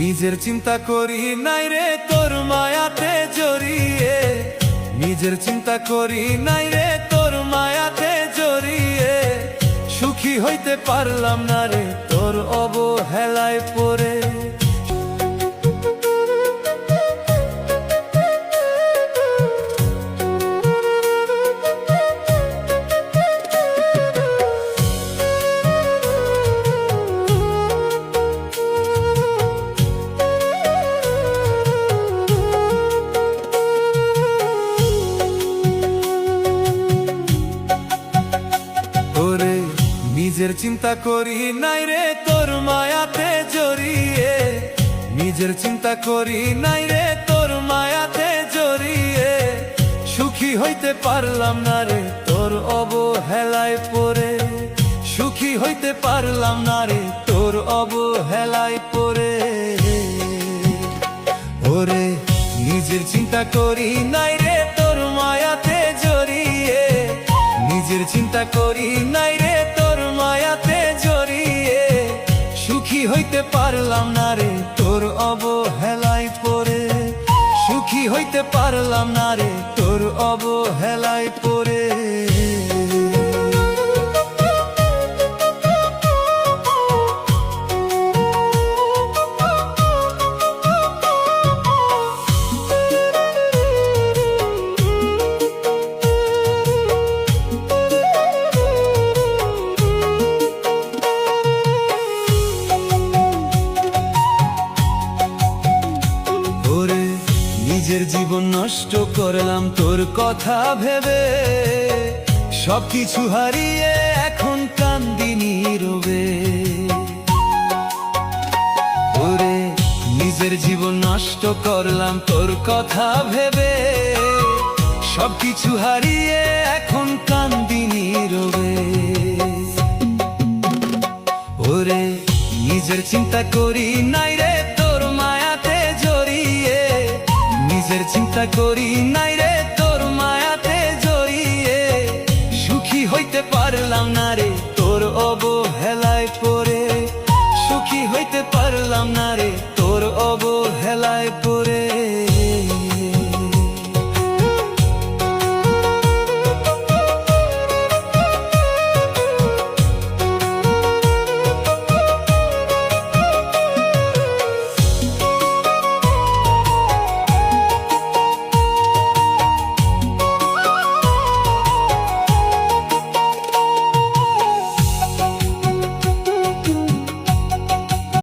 নিজের চিন্তা করি নাই রে তোর মায়াতে জড়িয়ে, নিজের চিন্তা করি নাই রে তোর মায়াতে জড়িয়ে, সুখী হইতে পারলাম না রে তোর অবহেলায় পড়ে। নিজের চিন্তা করি নাই রে তোর মায়াতে জড়িয়ে, নিজের চিন্তা করি নাই রে তোর মায়াতে জড়িয়ে, সুখী হইতে পারলাম না রে তোর অবহেলায় পড়ে, সুখী হইতে পারলাম না রে তোর অবহেলায় পড়ে। ওরে নিজের চিন্তা করি নাই রে তোর মায়াতে জড়িয়ে, নিজের চিন্তা করি নাই রে তোর মায়াতে জড়িয়ে, সুখী হইতে পারলাম না রে তোর অবহেলায় পড়ে, সুখী হইতে পারলাম না রে তোর অবহেলায় পড়ে। নিজের জীবন নষ্ট করলাম তোর কথা ভেবে, সবকিছু হারিয়ে এখন কান্দি নীরবে। ওরে নিজের জীবন নষ্ট করলাম তোর কথা ভেবে, সবকিছু হারিয়ে এখন কান্দি নীরবে। ওরে নিজের চিন্তা করি নাই রে তোর মায়াতে জড়িয়ে, নিজের চিন্তা করি নাই রে তোর মায়াতে জড়িয়ে, সুখী হইতে পারলাম না রে তোর অবহেলায় পড়ে, সুখী হইতে পারলাম না রে